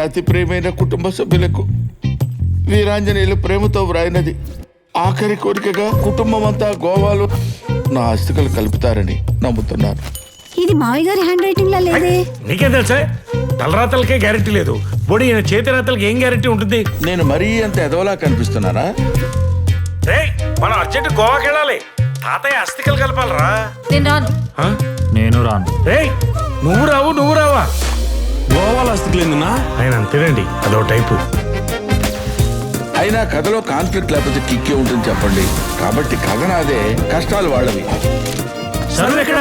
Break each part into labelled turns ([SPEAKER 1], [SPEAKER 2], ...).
[SPEAKER 1] అతి ప్రియమైన కుటుంబ సభ్యులకు వీరాంజనేయులు ప్రేమతో వ్రాయినది. ఆఖరి కోరికగా కుటుంబం అంతా గోవాలో నా అస్థికలు కలుపుతారని నమ్ముతున్నాను.
[SPEAKER 2] ఇది మావి గారి హ్యాండ్ రైటింగ్ లా లేదే.
[SPEAKER 3] నీకేం తెలుసా? తలరాతలకే గ్యారెంటీ లేదు, బోడి చేతి రాతలకి ఏం గ్యారెంటీ ఉంటుంది?
[SPEAKER 1] నేను మరీ అంత ఎదవలా కనిపిస్తున్నానా?
[SPEAKER 3] మనం అర్జెంట్ గోవాకి వెళ్ళాలి. తాతయ్య అస్థికలు కలపాలరా.
[SPEAKER 4] నేను రాను.
[SPEAKER 5] నేను రాను.
[SPEAKER 3] నువ్వు రావా?
[SPEAKER 5] గోవాలో అస్థికలు ఎందునా?
[SPEAKER 3] ఆయన అంతేనండి, అదో టైపు.
[SPEAKER 1] అయినా కథలో కాన్ఫ్లిక్ట్ లేకపోతే కిక్కే ఉంటుంది చెప్పండి. కాబట్టి కథ నాదే, కష్టాలు వాళ్ళవి.
[SPEAKER 3] సరే ఎక్కడ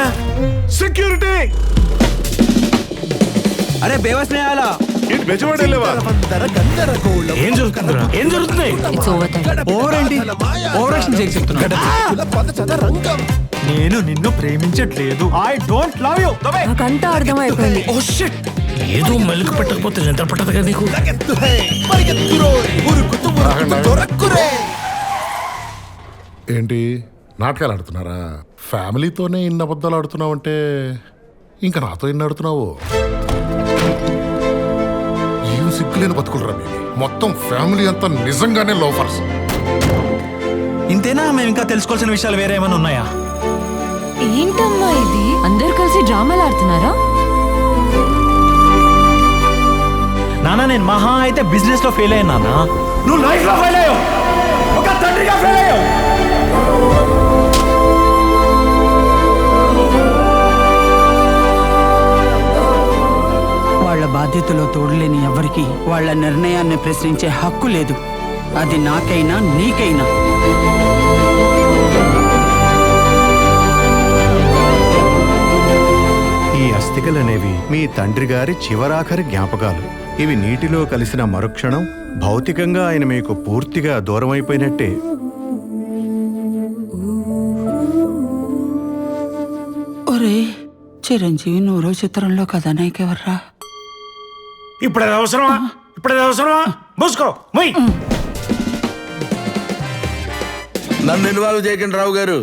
[SPEAKER 5] సెక్యూరిటీ. అరే బేవస్ నేయాలా
[SPEAKER 3] ఏం జరుగుతుంది?
[SPEAKER 5] నేను నిన్ను ప్రేమించట్లేదు. I don't love you.
[SPEAKER 4] నాకంతా అర్థమైపోయింది.
[SPEAKER 3] ఓ షిట్, ఏదో మెలకు పెట్టకపోతే నిద్ర పట్టదు కదా నీకు.
[SPEAKER 6] ఏంటి నాటకాలు ఆడుతున్నారా? ఫ్యామిలీతోనే ఇన్ని అబద్ధాలు ఆడుతున్నావు అంటే ఇంకా నాతో ఎన్ని ఆడుతున్నావు? ఏం సిగ్గులేని బతుకులరా మీది. మొత్తం ఫ్యామిలీ అంతా నిజంగానే లోఫర్స్.
[SPEAKER 5] ఇంతేనా? మేము ఇంకా తెలుసుకోవాల్సిన విషయాలు వేరే ఏమైనా ఉన్నాయా?
[SPEAKER 4] ఏంటమ్మా ఇది? అందరు కలిసి డ్రామాలు ఆడుతున్నారా?
[SPEAKER 5] నానా నేను మహా అయితే బిజినెస్ లో ఫెయిల్ అయ్యాను నాన్న. నువ్వు లైఫ్ లో ఫెయిల్ అయ్యావు, ఒక తండ్రిగా ఫెయిల్ అయ్యావు.
[SPEAKER 7] వాళ్ళ బాధ్యతలో తోడులేని ఎవరికి వాళ్ళ నిర్ణయాన్ని ప్రశ్నించే హక్కు లేదు. అది నాకైనా నీకైనా.
[SPEAKER 8] ఈ అస్థికలనేవి మీ తండ్రి గారి చివరాఖరి జ్ఞాపకాలు. ఇవి నీటిలో కలిసిన మరుక్షణం భౌతికంగా ఆయన మీకు పూర్తిగా దూరమైపోయినట్టే.
[SPEAKER 7] ఒరే చిరంజీవి నూరో చిత్రంలో కథానాయక ఎవర్రా?
[SPEAKER 3] ఇప్పుడు అది అవసరమా? మూసుకో మొయ్.
[SPEAKER 1] నన్ను ఇన్వాల్వ్ చేయకండి రావు గారు.